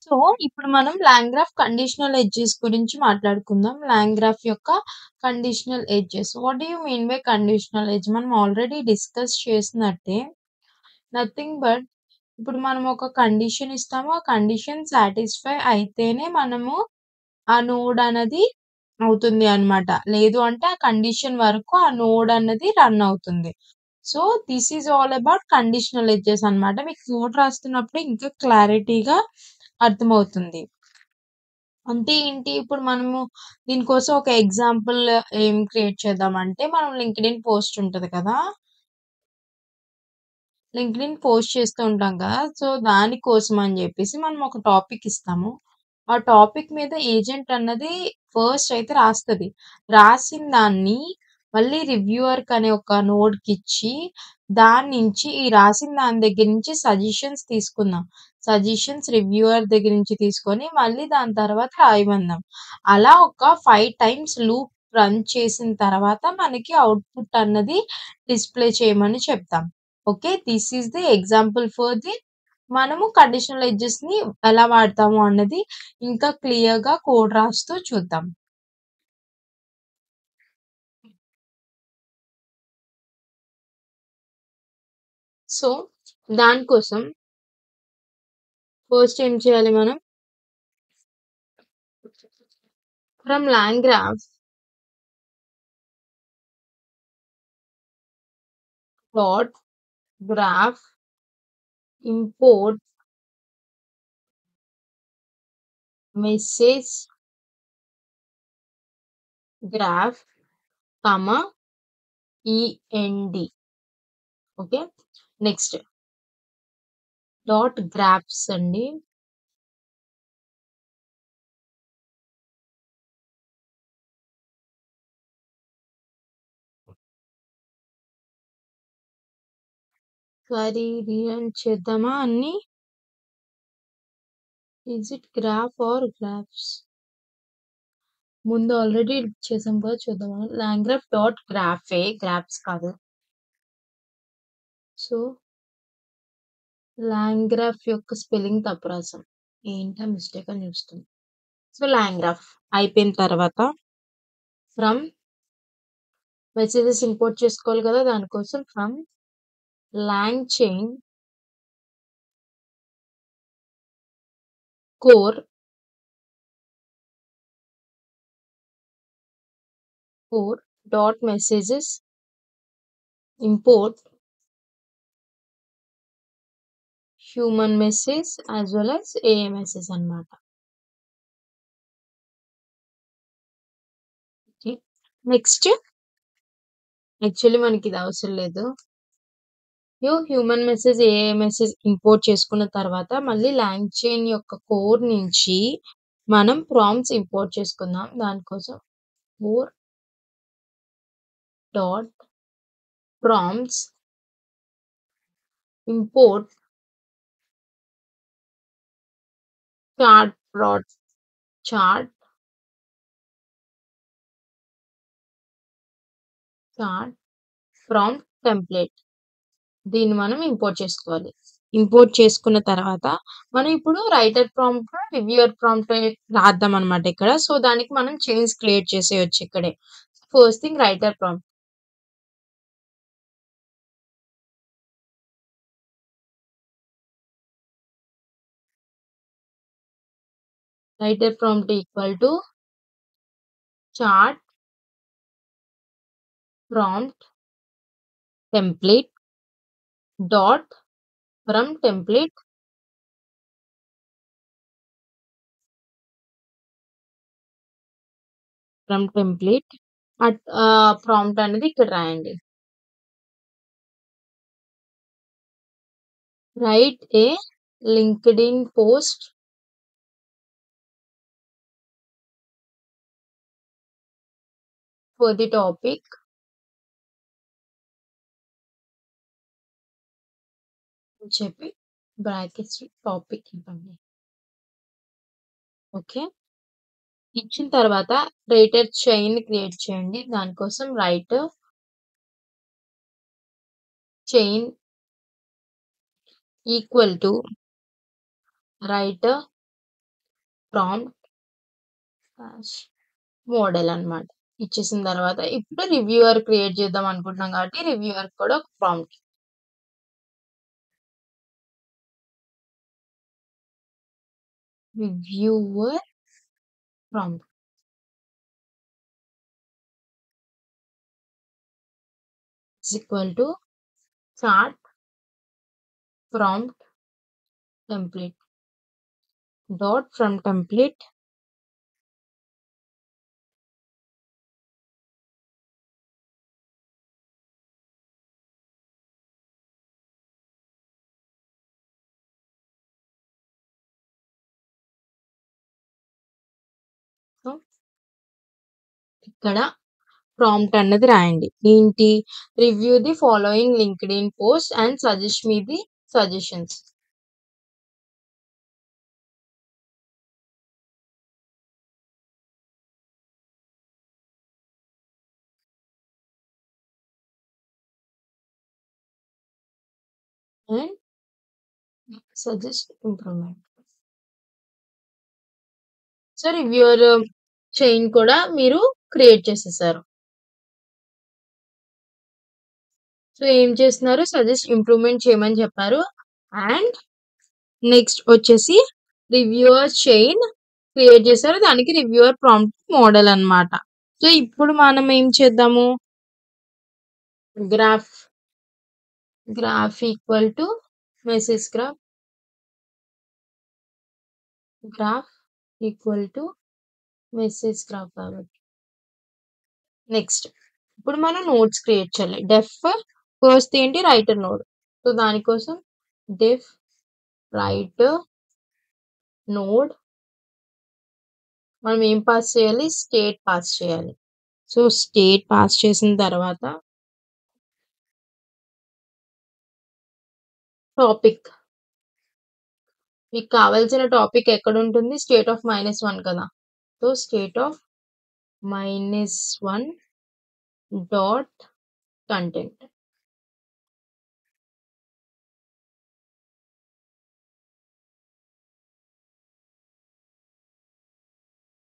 So, ఇప్పుడు మనం లాంగ్రాఫ్ conditional edges గురించి మాట్లాడుకుందాం. లాంగ్రాఫ్ యొక్క conditional edges. What do you mean by conditional edge? మనం ఆల్రెడీ డిస్కస్ చేసినట్టే నథింగ్ బట్ ఇప్పుడు మనం ఒక కండిషన్ ఇస్తాము. ఆ కండిషన్ సాటిస్ఫై అయితేనే మనము ఆ నోడ్ అనేది అవుతుంది అన్నమాట. లేదు అంటే ఆ కండిషన్ వరకు ఆ నోడ్ అన్నది రన్ అవుతుంది. So, this is all about conditional edges అన్నమాట. మీకు కోడ్ రాస్తున్నప్పుడు ఇంకా క్లారిటీగా అర్థమవుతుంది. అంటే ఏంటి? ఇప్పుడు మనము దీనికోసం ఒక ఎగ్జాంపుల్ ఏం క్రియేట్ చేద్దామంటే, మనం లింక్డ్ఇన్ పోస్ట్ ఉంటది కదా! లింక్డ్ఇన్ పోస్ట్ చేస్తూ ఉంటాం కదా! సో, దానికోసం అని జెప్పేసి మనం ఒక టాపిక్ ఇస్తాము. ఆ టాపిక్ మీద ఏజెంట్ అన్నది ఫస్ట్ అయితే రాస్తది. రాసిన దాన్ని మళ్ళీ రివ్యూవర్‌కి అనే ఒక నోడ్‌కిచ్చి, దాని నుంచి ఈ రాసిన దాని దగ్గర నుంచి సజెషన్స్ తీసుకుందాం. సజెషన్స్ రివ్యూవర్ దగ్గర నుంచి తీసుకొని మళ్ళీ దాని తర్వాత రాయమన్నాం. అలా ఒక 5 టైమ్స్ లూప్ రన్ చేసిన తర్వాత మనకి అవుట్‌పుట్ అన్నది డిస్‌ప్లే చేయమని చెప్తాం. Okay. This is the example for the మనము కండిషనల్ ఎడ్జెస్‌ని ఎలా వాడతాము అన్నది ఇంకా క్లియర్‌గా కోడ్ రాస్తూ చూద్దాం. సో, దానికోసం ఫస్ట్ ఏం చేయాలి మనం? From LangGraph dot graph import message graph comma END. Okay. Next dot graphs అండి. రీరన్ చేద్దామా అన్నీ? Is it graph or graphs? ముందు ఆల్రెడీ చేసాం కదా! చూద్దామా? లాంగ్రాఫ్ డాట్ గ్రాఫే గ్రాఫ్స్ కాదు. సో, లాంగ్రాఫ్ యొక్క స్పెల్లింగ్ తప్పు రాసాం. ఏంటా మిస్టేక్ అని చూస్తున్నా. సో, లాంగ్రాఫ్ అయిపోయిన తర్వాత ఫ్రమ్ మెసేజెస్ ఇంపోర్ట్ చేసుకోవాలి కదా! దానికోసం from LangChain core dot messages import human message as well as AI message అన్నమాట. ఓకే. నెక్స్ట్ యాక్చువల్లీ మనకి ఇది అవసరం లేదు. Human message, AI message import చేసుకున్న తర్వాత మళ్ళీ లాంగ్ చైన్ యొక్క కోర్ నుంచి మనం ప్రాంప్ట్స్ ఇంపోర్ట్ చేసుకుందాం. దానికోసం core dot prompts import chart chart prompt template. దీన్ని మనం ఇంపోర్ట్ చేసుకోవాలి. ఇంపోర్ట్ చేసుకున్న తర్వాత మనం ఇప్పుడు రైటర్ ప్రాంప్ట్, రివ్యూయర్ ప్రాంప్ట్ రాద్దాం అన్నమాట ఇక్కడ. సో, దానికి మనం చైన్స్ క్రియేట్ చేసేయొచ్చు ఇక్కడే. First thing writer prompt. Writer prompt equal to chart prompt template dot from template prompt అనేది ఇక్కడ రాయండి. Right A LinkedIn post for the topic అని చెప్పి బ్రాకెట్స్ టాపిక్ ఇవ్వండి. ఓకే. ఇచ్చిన తర్వాత రైటర్ చైన్ క్రియేట్ చేయండి. దానికోసం right chain equal to writer prompt model అన్నమాట. ఇచ్చేసిన తర్వాత ఇప్పుడు రివ్యూవర్ క్రియేట్ చేద్దాం అనుకుంటున్నాం కాబట్టి రివ్యూవర్ కూడా ఒక prompt. Reviewer prompt is equal to start prompt template dot from template so ఇక్కడ ప్రాంప్ట్ అన్నది రాయండి. ఏంటి? Review the following LinkedIn post and suggest me the suggestions. And suggest improvement. So reviewer chain కూడా మీరు create చేసేసారు. So ఏం చేస్తున్నారు? Suggest improvement చేయమని చెప్పారు. అండ్ నెక్స్ట్ వచ్చేసి రివ్యూవర్ చైన్ క్రియేట్ చేశారు. దానికి రివ్యూవర్ ప్రాంప్ట్ మోడల్ అన్నమాట. సో ఇప్పుడు మనం ఏం చేద్దాము? Graph equal to message graph equal to message graph కాబట్టి నెక్స్ట్ ఇప్పుడు మనం నోట్స్ క్రియేట్ చేయాలి. డెఫ్ ఫస్ట్ ఏంటి? Writer node. సో దానికోసం డెఫ్ రైటర్ నోడ్ మనం ఏం పాస్ చేయాలి? స్టేట్ పాస్ చేయాలి. సో స్టేట్ పాస్ చేసిన తర్వాత టాపిక్, మీకు కావాల్సిన టాపిక్ ఎక్కడ ఉంటుంది? స్టేట్ ఆఫ్ -1 కదా. So state of -1 dot content.